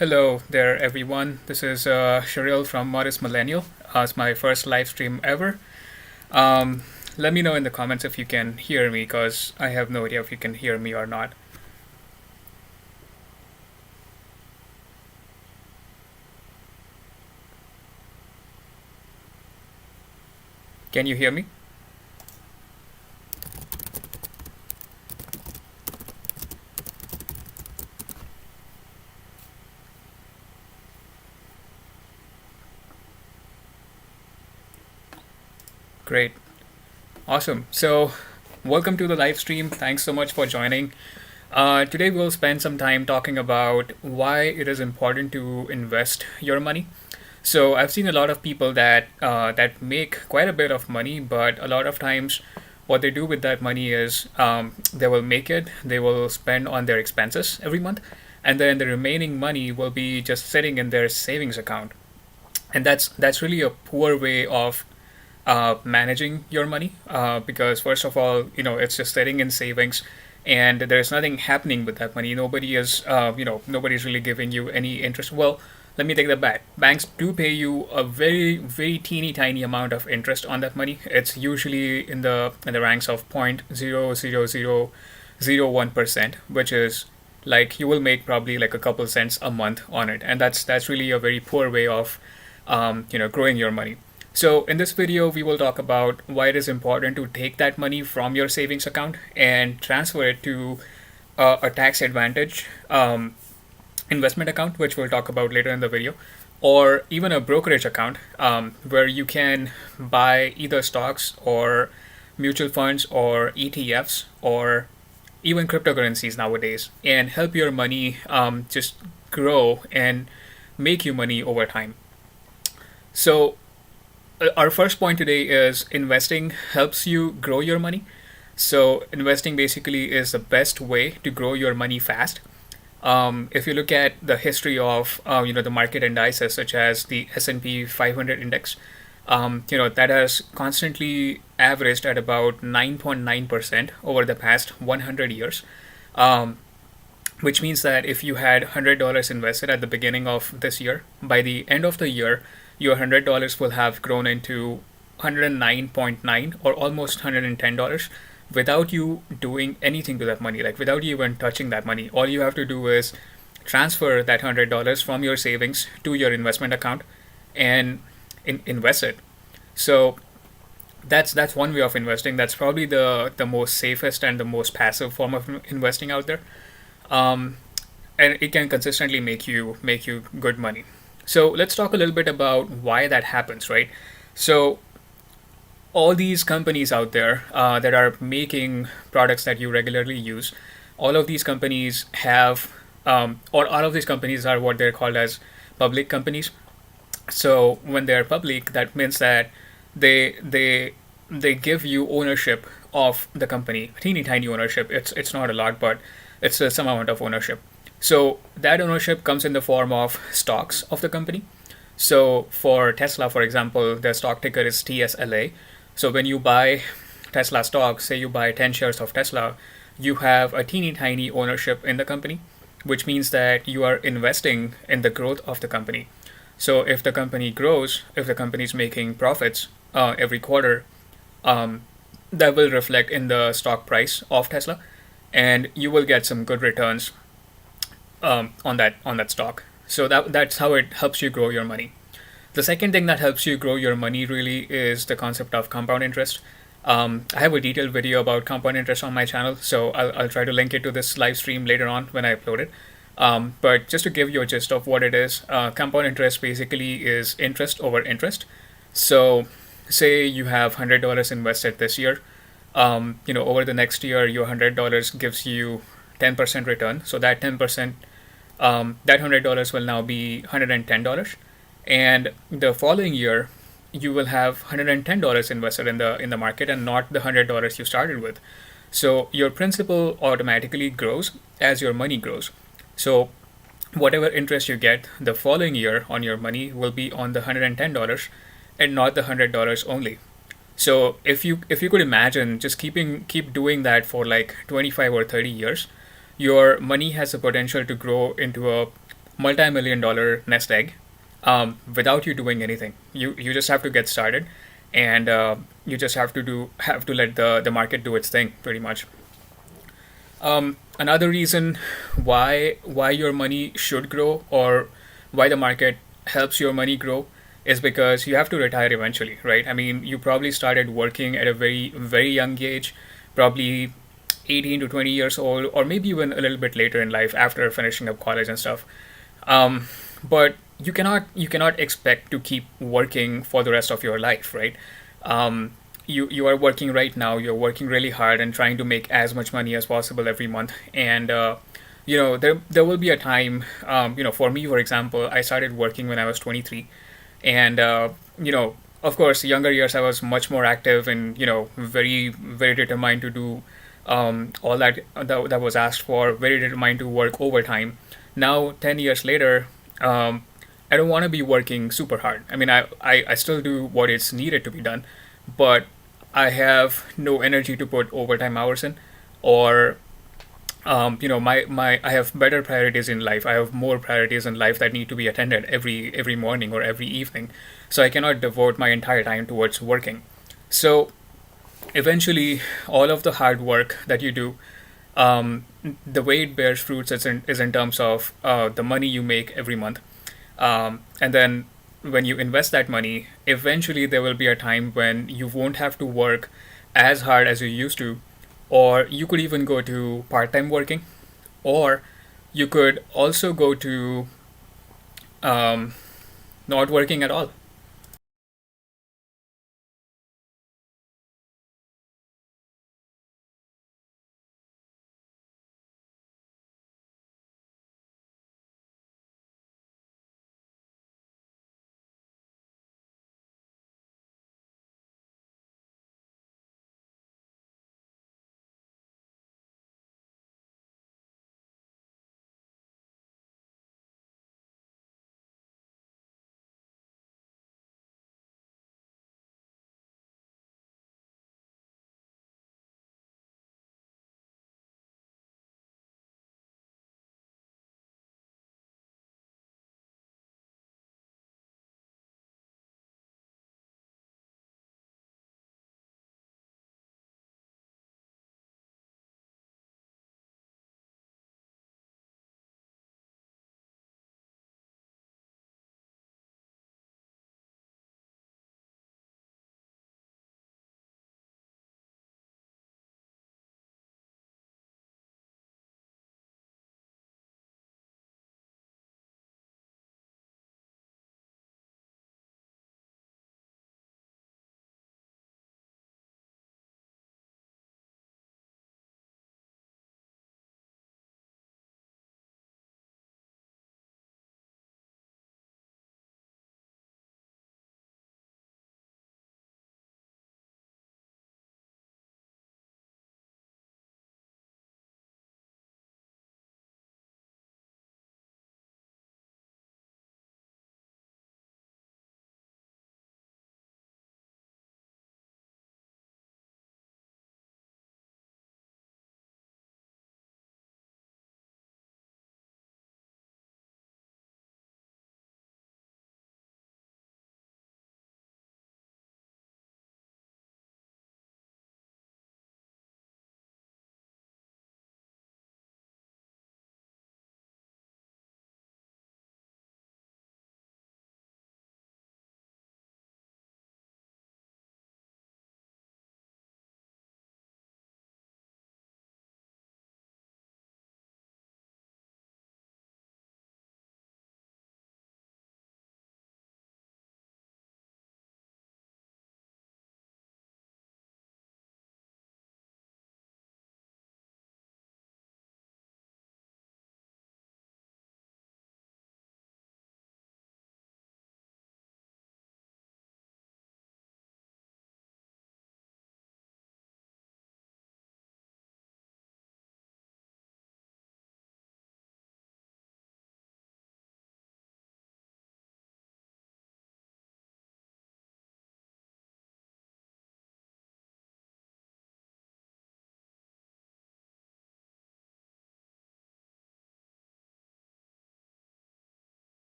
Hello there, everyone. This is Sharil from Modest Millennial. It's my first live stream ever. Um, Let me know in the comments if you can hear me, because I have no idea if you can hear me or not. Can you hear me? Great. Awesome. So, welcome to the live stream. Thanks so much for joining. Today, we'll spend some time talking about why it is important to invest your money. So I've seen a lot of people that make quite a bit of money, but a lot of times, what they do with that money is they will make it, they will spend on their expenses every month, and then the remaining money will be just sitting in their savings account. And that's really a poor way of managing your money, because first of all, it's just sitting in savings, and there's nothing happening with that money. Nobody's really giving you any interest. Well, let me take that back. Banks do pay you a very very teeny tiny amount of interest on that money. It's usually in the ranks of 0.00001%, which is like you will make probably like a couple cents a month on it, and that's really a very poor way of growing your money. So in this video, we will talk about why it is important to take that money from your savings account and transfer it to a tax advantage investment account, which we'll talk about later in the video, or even a brokerage account, where you can buy either stocks or mutual funds or ETFs or even cryptocurrencies nowadays, and help your money just grow and make you money over time. So our first point today is investing helps you grow your money. So investing basically is the best way to grow your money fast. If you look at the history of the market indices such as the S&P 500 index, that has constantly averaged at about 9.9% over the past 100 years. Which means that if you had $100 invested at the beginning of this year, by the end of the year, your $100 will have grown into 109.9 or almost $110 without you doing anything to that money, like without you even touching that money. All you have to do is transfer that $100 from your savings to your investment account and invest it. So that's one way of investing. That's probably the most safest and the most passive form of investing out there. Um, and it can consistently make you good money. So let's talk a little bit about why that happens, right? So all these companies out there that are making products that you regularly use, all of these companies have, or all of these companies are what they're called as public companies. So when they're public, that means that they give you ownership of the company, teeny tiny ownership. It's not a lot, but it's some amount of ownership. So that ownership comes in the form of stocks of the company. So for Tesla, for example, their stock ticker is TSLA. So when you buy Tesla stock, say you buy 10 shares of Tesla, you have a teeny tiny ownership in the company, which means that you are investing in the growth of the company. So if the company grows, if the company is making profits every quarter, that will reflect in the stock price of Tesla, and you will get some good returns on that stock. So that's how it helps you grow your money. The second thing that helps you grow your money really is the concept of compound interest. I have a detailed video about compound interest on my channel, so I'll try to link it to this live stream later on when I upload it. But just to give you a gist of what it is, compound interest basically is interest over interest. So say you have $100 invested this year. Over the next year, your $100 gives you 10% return. So that 10%, that $100 will now be $110, and the following year, you will have $110 invested in the market and not the $100 you started with. So your principal automatically grows as your money grows. So whatever interest you get the following year on your money will be on the $110 and not the $100 only. So if you could imagine just keep doing that for like 25 or 30 years, your money has the potential to grow into a multi-million dollar nest egg without you doing anything. You just have to get started, and you just have to let the market do its thing pretty much. Another reason why your money should grow, or why the market helps your money grow, is because you have to retire eventually, right? I mean, you probably started working at a very young age, probably 18 to 20 years old, or maybe even a little bit later in life after finishing up college and stuff. um, but you cannot expect to keep working for the rest of your life, right? You are working right now. You're working really hard and trying to make as much money as possible every month. And there will be a time. For me, for example, I started working when I was 23, and of course, younger years I was much more active and very determined to do all that was asked for. Very determined to work overtime. Now, 10 years later, I don't want to be working super hard. I mean, I still do what is needed to be done, but I have no energy to put overtime hours in, or my I have better priorities in life. I have more priorities in life that need to be attended every morning or every evening, so I cannot devote my entire time towards working. So eventually, all of the hard work that you do, the way it bears fruits is in terms of the money you make every month. And then when you invest that money, eventually there will be a time when you won't have to work as hard as you used to, or you could even go to part time working, or you could also go to um, not working at all.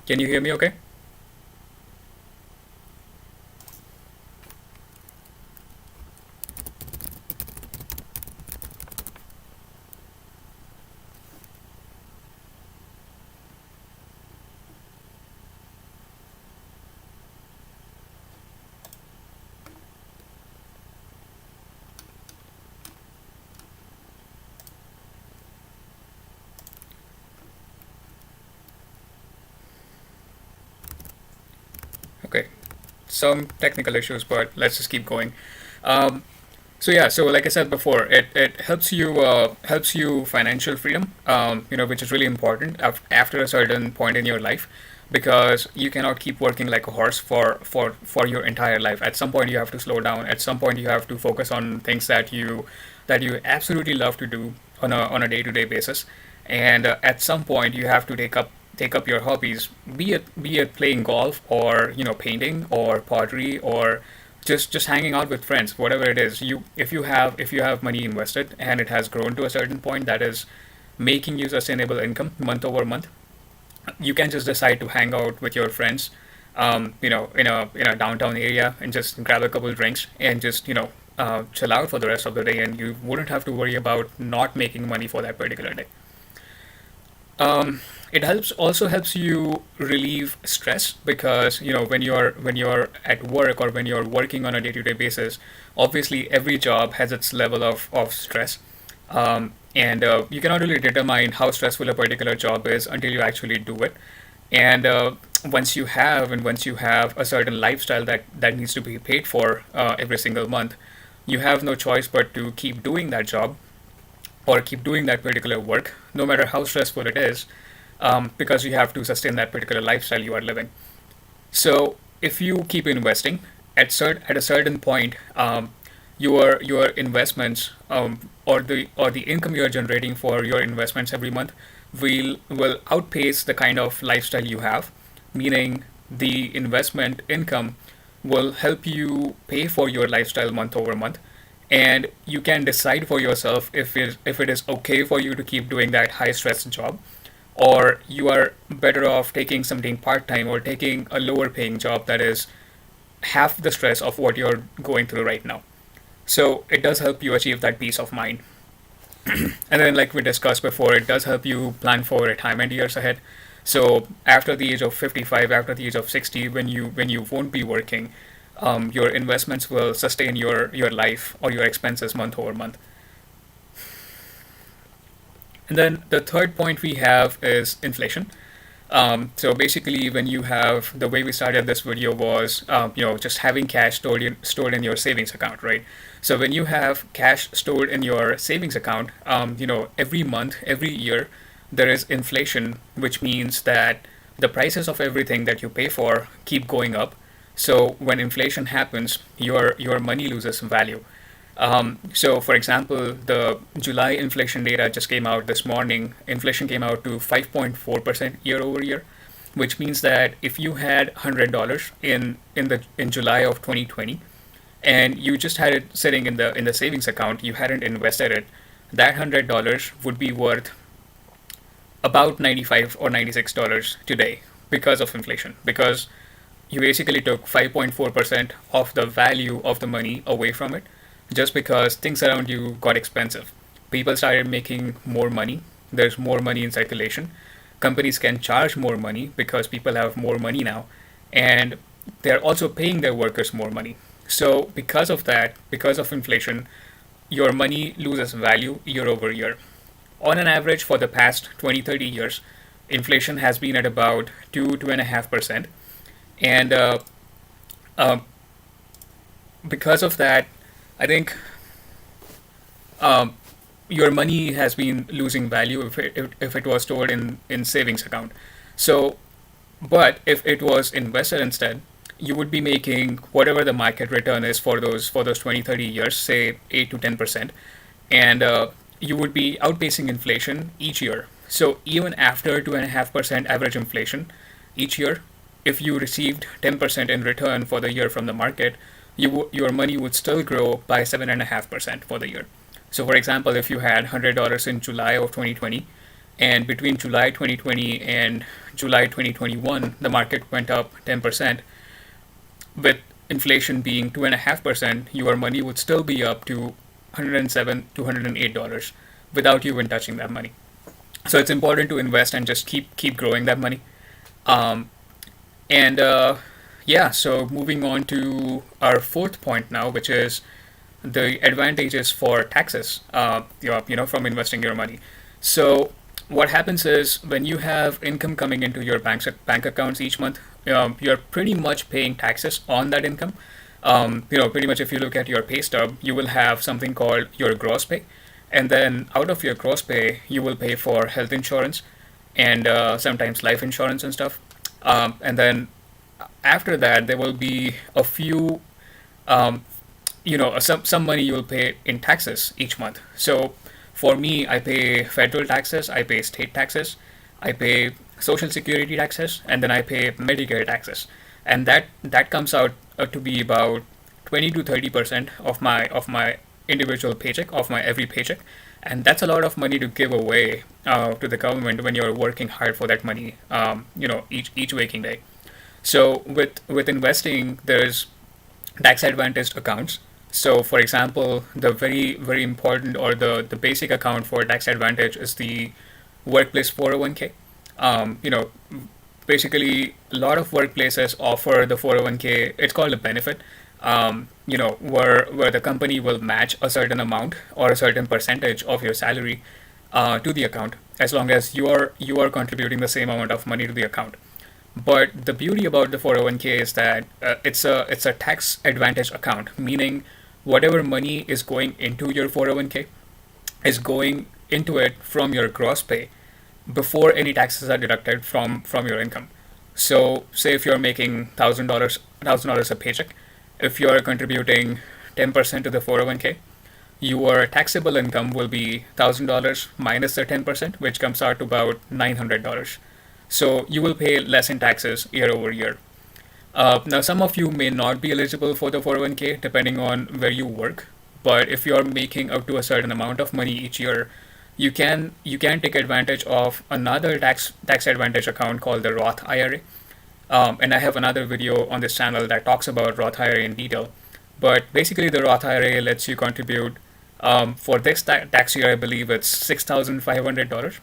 Can you hear me okay? Okay. Some technical issues, but let's just keep going. Um, so yeah, so like I said before, it helps you financial freedom, which is really important after a certain point in your life, because you cannot keep working like a horse for your entire life. At some point, you have to slow down. At some point, you have to focus on things that you absolutely love to do on a day-to-day basis, and at some point, you have to take up your hobbies, be it playing golf or painting or pottery or just hanging out with friends, whatever it is. If you have money invested and it has grown to a certain point that is making you sustainable income month over month, you can just decide to hang out with your friends, in a downtown area, and just grab a couple drinks and just chill out for the rest of the day, and you wouldn't have to worry about not making money for that particular day. It helps you relieve stress, because when you're at work or when you're working on a day-to-day basis, obviously every job has its level of stress, and you cannot really determine how stressful a particular job is until you actually do it. And once you have a certain lifestyle that needs to be paid for every single month, you have no choice but to keep doing that job or keep doing that particular work, no matter how stressful it is, because you have to sustain that particular lifestyle you are living. So if you keep investing at a certain point, your investments, or the income you are generating for your investments every month will outpace the kind of lifestyle you have, meaning the investment income will help you pay for your lifestyle month over month, and you can decide for yourself if it is okay for you to keep doing that high stress job, or you are better off taking something part time or taking a lower paying job that is half the stress of what you're going through right now. So it does help you achieve that peace of mind. And then, like we discussed before, it does help you plan for retirement years ahead. So after the age of 55, after the age of 60, when you won't be working, your investments will sustain your life or your expenses month over month. And then the third point we have is inflation. So basically, when you have, the way we started this video was, just having cash stored in your savings account, right? So when you have cash stored in your savings account, every month, every year, there is inflation, which means that the prices of everything that you pay for keep going up. So when inflation happens, your money loses value. So, for example, the July inflation data just came out this morning. Inflation came out to 5.4% year over year, which means that if you had $100 in July of 2020, and you just had it sitting in the savings account, you hadn't invested it, that $100 would be worth about 95 or $96 today because of inflation. Because you basically took 5.4% of the value of the money away from it, just because things around you got expensive. People started making more money. There's more money in circulation. Companies can charge more money because people have more money now. And they're also paying their workers more money. So, because of that, because of inflation, your money loses value year over year. On an average, for the past 20, 30 years, inflation has been at about 2.5%. And uh, because of that, I think um, your money has been losing value if it was stored in savings account. So, but if it was invested instead, you would be making whatever the market return is for those 20 30 years, say 8 to 10%, and you would be outpacing inflation each year. So even after 2.5% average inflation each year, if you received 10% in return for the year from the market, your money would still grow by 7.5% for the year. So, for example, if you had $100 in July of 2020, And between July 2020 and July 2021, the market went up 10%. With inflation being 2.5%, your money would still be up to $107 to $108 without you even touching that money. So it's important to invest and just keep growing that money. Um, and Yeah, so moving on to our fourth point now, which is the advantages for taxes, from investing your money. So what happens is when you have income coming into your bank accounts each month, you're pretty much paying taxes on that income. Pretty much if you look at your pay stub, you will have something called your gross pay, and then out of your gross pay, you will pay for health insurance and sometimes life insurance and stuff. And then after that, there will be a few um, some money you will pay in taxes each month. So for me, I pay federal taxes, I pay state taxes, I pay social security taxes, and then I pay Medicare taxes, and that comes out to be about 20 to 30% of my individual paycheck, of my every paycheck, and that's a lot of money to give away to the government when you're working hard for that money, each waking day. So with investing, there's tax advantaged accounts. So for example, the very important, or the basic account for tax advantage is the workplace 401k. Basically a lot of workplaces offer the 401k. It's called a benefit. Where the company will match a certain amount or a certain percentage of your salary to the account, as long as you are contributing the same amount of money to the account. But the beauty about the 401k is that it's a tax advantage account, meaning whatever money is going into your 401k is going into it from your gross pay before any taxes are deducted from your income. So say if you're making $1,000 a paycheck, if you're contributing 10% to the 401k, your taxable income will be $1,000 minus the 10%, which comes out to about $900. So you will pay less in taxes year over year. Now, some of you may not be eligible for the 401k depending on where you work, but if you're making up to a certain amount of money each year, you can take advantage of another tax advantage account called the Roth IRA. And I have another video on this channel that talks about Roth IRA in detail. But basically, the Roth IRA lets you contribute for this tax year. I believe it's $6,500.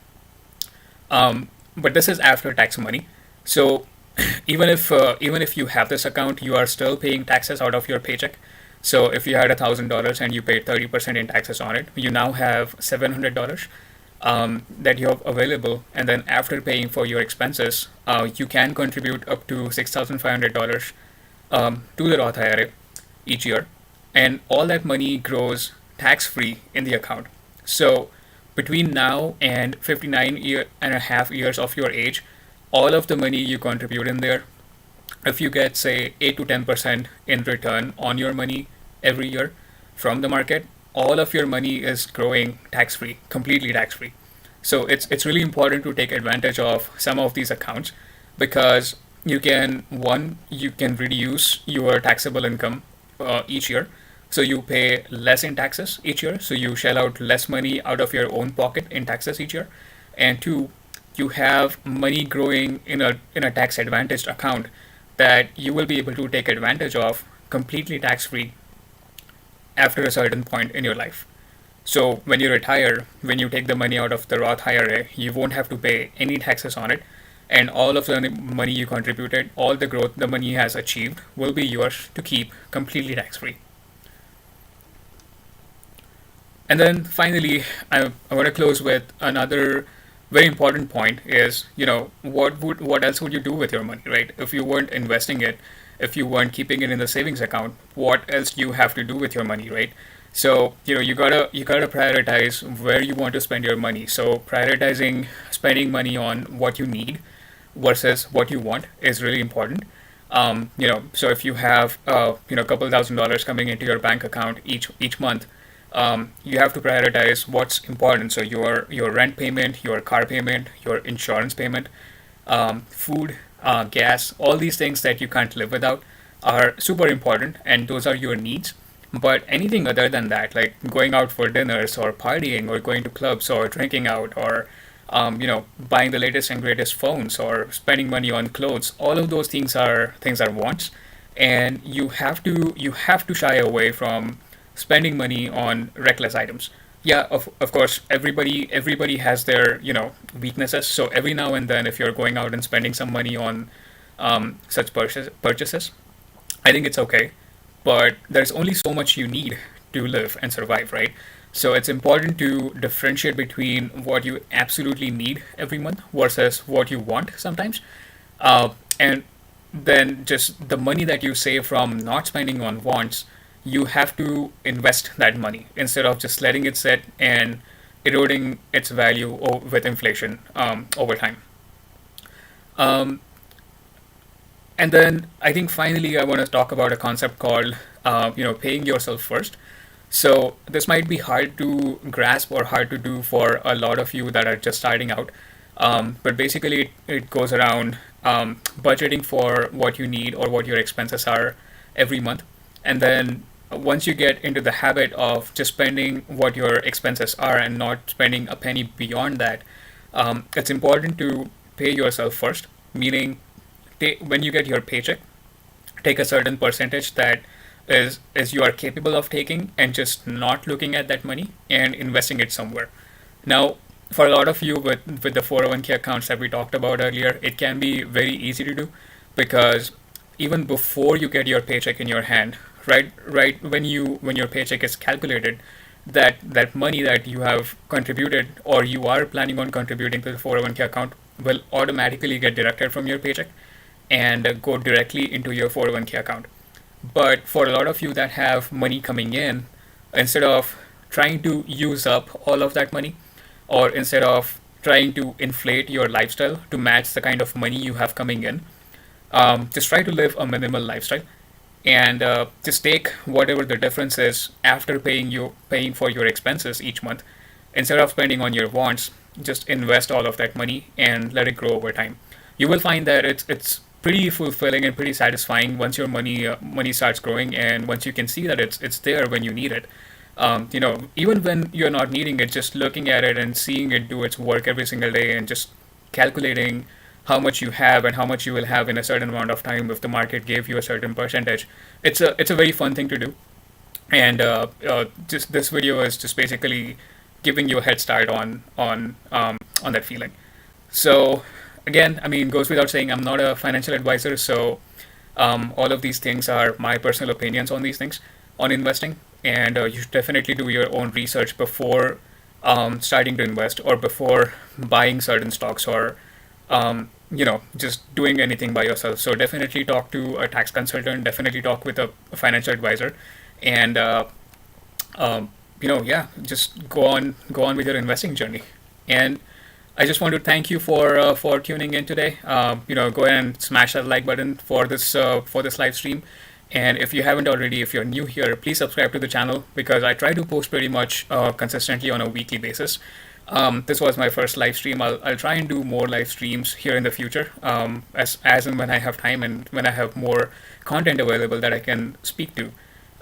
But this is after tax money. So even if you have this account, you are still paying taxes out of your paycheck. So if you had $1,000 and you paid 30% in taxes on it, you now have $700 that you have available. And then after paying for your expenses, you can contribute up to $6,500 to the Roth IRA each year, and all that money grows tax free in the account. So between now and 59.5 years of your age, all of the money you contribute in there, if you get say 8 to 10% in return on your money every year from the market, all of your money is growing tax free, completely tax free. So it's really important to take advantage of some of these accounts, because you can reduce your taxable income each year. So you pay less in taxes each year. So you shell out less money out of your own pocket in taxes each year. And two, you have money growing in a tax advantaged account that you will be able to take advantage of completely tax free after a certain point in your life. So when you retire, when you take the money out of the Roth IRA, you won't have to pay any taxes on it. And all of the money you contributed, all the growth the money has achieved, will be yours to keep completely tax free. And then finally, I want to close with another very important point is, what else would you do with your money, right? If you weren't investing it, if you weren't keeping it in the savings account, what else do you have to do with your money, right? So, you gotta prioritize where you want to spend your money. So prioritizing spending money on what you need versus what you want is really important. So if you have a couple $1,000s coming into your bank account each month, you have to prioritize what's important. So your rent payment, your car payment, your insurance payment, food, gas, all these things that you can't live without are super important, and those are your needs. But anything other than that, like going out for dinners or partying or going to clubs or drinking out or buying the latest and greatest phones or spending money on clothes. All of those things are wants, and you have to shy away from spending money on reckless items. Yeah, of course, everybody has their weaknesses. So every now and then, if you're going out and spending some money on such purchases, I think it's okay. But there's only so much you need to live and survive, right? So it's important to differentiate between what you absolutely need every month versus what you want sometimes. And then just the money that you save from not spending on wants, you have to invest that money instead of just letting it sit and eroding its value with inflation over time. Um, and then I think finally I want to talk about a concept called paying yourself first. So this might be hard to grasp or hard to do for a lot of you that are just starting out. But basically, it goes around budgeting for what you need or what your expenses are every month. And then once you get into the habit of just spending what your expenses are and not spending a penny beyond that, it's important to pay yourself first, meaning when you get your paycheck, take a certain percentage that is you are capable of taking and just not looking at that money and investing it somewhere. Now, for a lot of you with the 401k accounts that we talked about earlier, it can be very easy to do because even before you get your paycheck in your hand, right when your paycheck is calculated, that money that you have contributed or you are planning on contributing to the 401k account will automatically get deducted from your paycheck and go directly into your 401k account. But for a lot of you that have money coming in, instead of trying to use up all of that money, or instead of trying to inflate your lifestyle to match the kind of money you have coming in, just try to live a minimal lifestyle and just take whatever the difference is after paying for your expenses each month. Instead of spending on your wants, just invest all of that money and let it grow over time. You will find that it's pretty fulfilling and pretty satisfying once your money starts growing and once you can see that it's there when you need it. Even when you're not needing it, just looking at it and seeing it do its work every single day and just calculating how much you have and how much you will have in a certain amount of time if the market gave you a certain percentage. It's a very fun thing to do. And just this video is just basically giving you a head start on that feeling. So again, I mean, goes without saying, I'm not a financial advisor, so all of these things are my personal opinions on these things, on investing, and you should definitely do your own research before starting to invest or before buying certain stocks or just doing anything by yourself. So definitely talk to a tax consultant, definitely talk with a financial advisor, and yeah, just go on with your investing journey. And I just want to thank you for tuning in today. Go ahead and smash that like button for this live stream. And if you haven't already, if you're new here, please subscribe to the channel because I try to post pretty much consistently on a weekly basis. This was my first live stream. I'll try and do more live streams here in the future, as and when I have time and when I have more content available that I can speak to.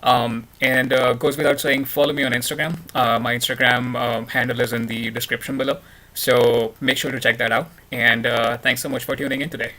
And goes without saying, follow me on Instagram. My Instagram handle is in the description below. So make sure to check that out. And thanks so much for tuning in today.